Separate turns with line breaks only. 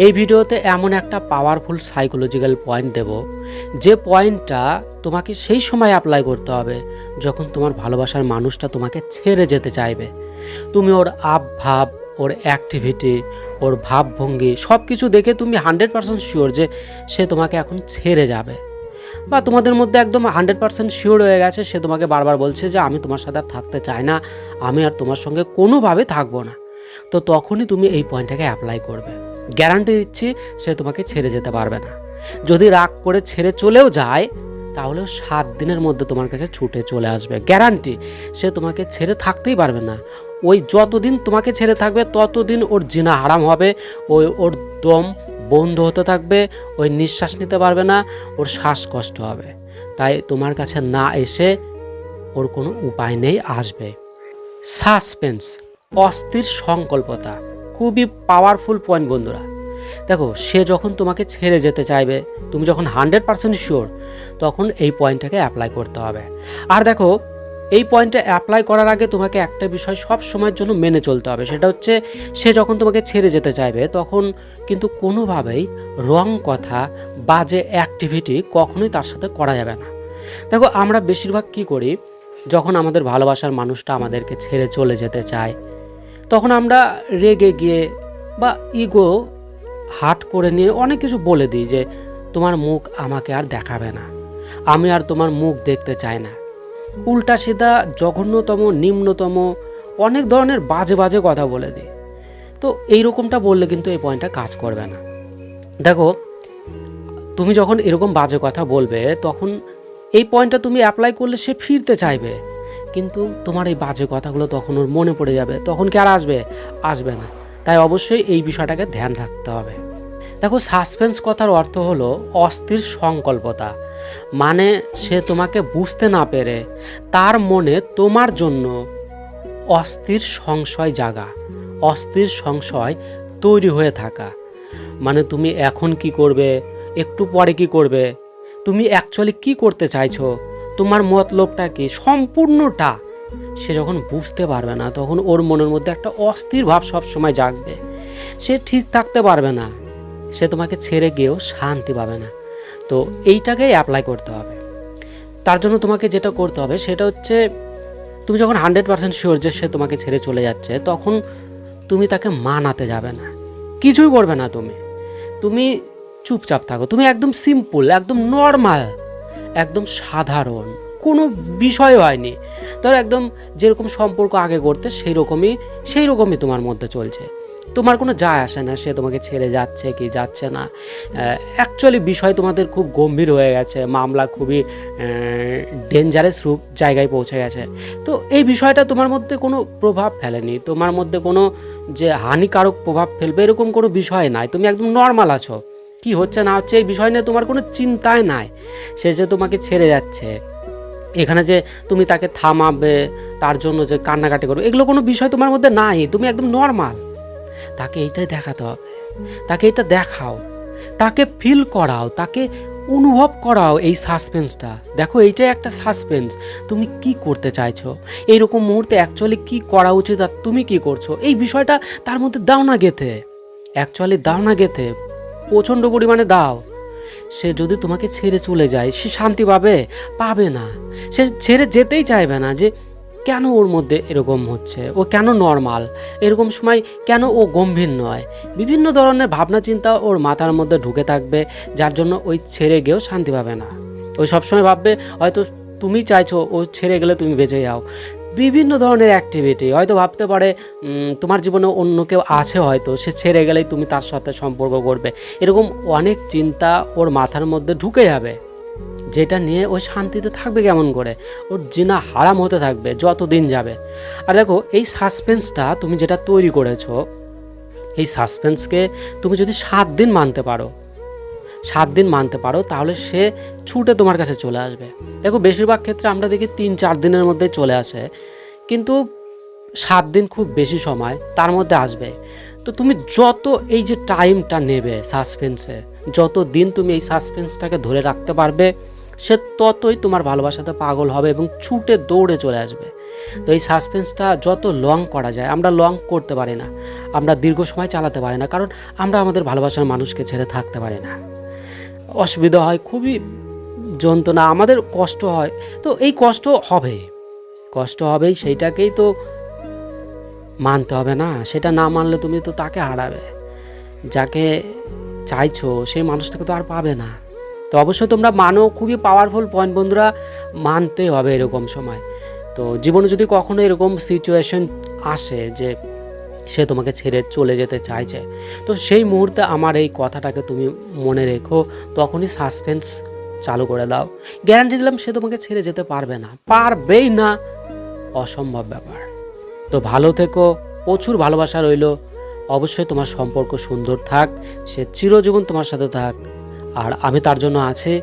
এই ভিডিওতে এমন একটা পাওয়ারফুল সাইকোলজিক্যাল পয়েন্ট দেব, যে পয়েন্টটা তোমাকে সেই সময় অ্যাপ্লাই করতে হবে যখন তোমার ভালোবাসার মানুষটা তোমাকে ছেড়ে যেতে চাইবে। তুমি ওর ভাব, ওর অ্যাক্টিভিটি, ওর ভাবভঙ্গি সব কিছু দেখে তুমি 100% শিওর যে সে তোমাকে এখন ছেড়ে যাবে, বা তোমাদের মধ্যে একদম 100% শিওর হয়ে গেছে সে তোমাকে বারবার বলছে যে আমি তোমার সাথে আর থাকতে চাই না, আমি আর তোমার সঙ্গে কোনোভাবে থাকবো না। তো তখনই তুমি এই পয়েন্টটাকে অ্যাপ্লাই করবে। গ্যারান্টি দিচ্ছি সে তোমাকে ছেড়ে যেতে পারবে না। যদি রাগ করে ছেড়ে চলেও যায় তাহলেও 7 দিনের মধ্যে তোমার কাছে ছুটে চলে আসবে। গ্যারান্টি সে তোমাকে ছেড়ে থাকতেই পারবে না। ওই যতদিন তোমাকে ছেড়ে থাকবে ততদিন ওর জিনা হারাম হবে, ওর দম বন্ধ হতে থাকবে, ওই নিঃশ্বাস নিতে পারবে না, ওর শ্বাসকষ্ট হবে। তাই তোমার কাছে না এসে ওর কোনো উপায় নেই, আসবে। সাসপেন্স, অস্থির সংকল্পতা, খুবই পাওয়ারফুল পয়েন্ট বন্ধুরা। দেখো, সে যখন তোমাকে ছেড়ে যেতে চাইবে, তুমি যখন 100% শিওর, তখন এই পয়েন্টটাকে অ্যাপ্লাই করতে হবে। আর দেখো, এই পয়েন্টটা অ্যাপ্লাই করার আগে তোমাকে একটা বিষয় সব সময়ের জন্য মেনে চলতে হবে। সেটা হচ্ছে, সে যখন তোমাকে ছেড়ে যেতে চাইবে তখন কিন্তু কোনোভাবেই রং কথা, বাজে অ্যাক্টিভিটি কখনোই তার সাথে করা যাবে না। দেখো, আমরা বেশিরভাগ কি করি, যখন আমাদের ভালোবাসার মানুষটা আমাদেরকে ছেড়ে চলে যেতে চায় তখন আমরা রেগে গিয়ে বা ইগো হাট করে নিয়ে অনেক কিছু বলে দিই, যে তোমার মুখ আমাকে আর দেখাবে না, আমি আর তোমার মুখ দেখতে চাই না। উল্টা সিধা জঘন্যতম, নিম্নতম অনেক ধরনের বাজে বাজে কথা বলে দিই। তো এইরকমটা বললে কিন্তু এই পয়েন্টটা কাজ করবে না। দেখো, তুমি যখন এরকম বাজে কথা বলবে তখন এই পয়েন্টটা তুমি অ্যাপ্লাই করলে সে ফিরতে চাইবে, কিন্তু তোমার এই বাজে কথাগুলো তখন ওর মনে পড়ে যাবে, তখন কি আর আসবে না। তাই অবশ্যই এই বিষয়টাকে ধ্যান রাখতে হবে। দেখো, সাসপেন্স কথার অর্থ হলো অস্থির সংকল্পতা। মানে সে তোমাকে বুঝতে না পেরে তার মনে তোমার জন্য অস্থির সংশয় জাগা, অস্থির সংশয় তৈরি হয়ে থাকা। মানে তুমি এখন কি করবে, একটু পরে কি করবে, তুমি অ্যাকচুয়ালি কি করতে চাইছো, তোমার মতলবটা কি, সম্পূর্ণটা সে যখন বুঝতে পারবে না তখন ওর মনের মধ্যে একটা অস্থির ভাব সব সময় জাগবে। সে ঠিক থাকতে পারবে না, সে তোমাকে ছেড়ে গিয়েও শান্তি পাবে না। তো এইটাকেই অ্যাপ্লাই করতে হবে। তার জন্য তোমাকে যেটা করতে হবে সেটা হচ্ছে, তুমি যখন 100% শিওর যে সে তোমাকে ছেড়ে চলে যাচ্ছে তখন তুমি তাকে মানাতে যাবে না, কিছুই করবে না। তুমি চুপচাপ থাকো, তুমি একদম সিম্পল, একদম নর্মাল, একদম সাধারণ, কোনো বিষয় হয়নি। ধরো একদম যেরকম সম্পর্ক আগে করতে সেই রকমই তোমার মধ্যে চলছে। তোমার কোনো যায় আসে না সে তোমাকে ছেড়ে যাচ্ছে কি যাচ্ছে না। অ্যাকচুয়ালি বিষয় তোমাদের খুব গম্ভীর হয়ে গেছে, মামলা খুবই ডেঞ্জারাস রূপ জায়গায় পৌঁছে গেছে। তো এই বিষয়টা তোমার মধ্যে কোনো প্রভাব ফেলেনি, তোমার মধ্যে কোনো যে হানিকারক প্রভাব ফেলবে এরকম কোনো বিষয় নাই। তুমি একদম নর্মাল আছো, কি হচ্ছে না হচ্ছে এই বিষয় নিয়ে তোমার কোনো চিন্তাই নাই। সে যে তোমাকে ছেড়ে যাচ্ছে, এখানে যে তুমি তাকে থামাবে, তার জন্য যে কান্নাকাটি করবে, এগুলো কোনো বিষয় তোমার মধ্যে নাই। তুমি একদম নর্মাল। তাকে এইটাই দেখাতে হবে, তাকে এটা দেখাও, তাকে ফিল করাও, তাকে অনুভব করাও এই সাসপেন্সটা। দেখো, এইটাই একটা সাসপেন্স। তুমি কি করতে চাইছো, এইরকম মুহূর্তে অ্যাকচুয়ালি কি করা উচিত আর তুমি কি করছো, এই বিষয়টা তার মধ্যে দাও না গেঁথে, অ্যাকচুয়ালি দাও না গেঁথে, প্রচণ্ড পরিমাণে দাও। সে যদি তোমাকে ছেড়ে চলে যায় সে শান্তি পাবে না। সে ছেড়ে যেতেই চাইবে না, যে কেন ওর মধ্যে এরকম হচ্ছে, ও কেন নর্মাল, এরকম সময় কেন ও গম্ভীর নয়। বিভিন্ন ধরনের ভাবনা চিন্তা ওর মাথার মধ্যে ঢুকে থাকবে, যার জন্য ওই ছেড়ে গিয়েও শান্তি পাবে না। ওই সবসময় ভাববে হয়তো তুমি চাইছো ও ছেড়ে গেলে তুমি বেঁচে যাও। বিভিন্ন ধরনের অ্যাক্টিভিটি হয়তো ভাবতে পারে তোমার জীবনে অন্য কেউ আছে, হয়তো সে ছেড়ে গেলেই তুমি তার সাথে সম্পর্ক করবে। এরকম অনেক চিন্তা ওর মাথার মধ্যে ঢুকে যাবে, যেটা নিয়ে ওই শান্তিতে থাকবে কেমন করে, ওর জিনা হারাম হতে থাকবে যত দিন যাবে। আর দেখো, এই সাসপেন্সটা তুমি যেটা তৈরি করেছো, এই সাসপেন্সকে তুমি যদি 7 দিন মানতে পারো তাহলে সে ছুটে তোমার কাছে চলে আসবে। দেখো, বেশিরভাগ ক্ষেত্রে আমরা দেখি 3-4 দিনের মধ্যে চলে আসে, কিন্তু 7 দিন খুব বেশি সময়, তার মধ্যে আসবে। তো তুমি যত এই যে টাইমটা নেবে সাসপেন্সে, যত দিন তুমি এই সাসপেন্সটাকে ধরে রাখতে পারবে, সে ততই তোমার ভালোবাসাতে পাগল হবে এবং ছুটে দৌড়ে চলে আসবে। তো এই সাসপেন্সটা যত লং করা যায়, আমরা লং করতে পারি না, আমরা দীর্ঘ সময় চালাতে পারি না, কারণ আমরা আমাদের ভালোবাসার মানুষকে ছেড়ে থাকতে পারি না। অসুবিধা হয়, খুবই যন্ত্রণা, আমাদের কষ্ট হয়। তো এই কষ্ট হবেই, সেইটাকেই তো মানতে হবে না? সেটা না মানলে তুমি তো তাকে হারাবে, যাকে চাইছো সেই মানুষটাকে তো আর পাবে না। তো অবশ্যই তোমরা মানো, খুবই পাওয়ারফুল পয়েন্ট বন্ধুরা, মানতে হবে এরকম সময়। তো জীবনে যদি কখনো এরকম সিচুয়েশন আসে যে সে তোমাকে ছেড়ে চলে যেতে চাইছে, তো সেই মুহূর্তে আমার এই কথাটাকে তুমি মনে রেখো, তখনই সাসপেন্স চালু করে দাও। গ্যারান্টি দিলাম সে তোমাকে ছেড়ে যেতে পারবেই না, অসম্ভব ব্যাপার। তো ভালো থেকো, প্রচুর ভালোবাসা রইল। অবশ্যই তোমার সম্পর্ক সুন্দর থাক, সে চিরজীবন তোমার সাথে থাক, আর আমি তার জন্য আছি।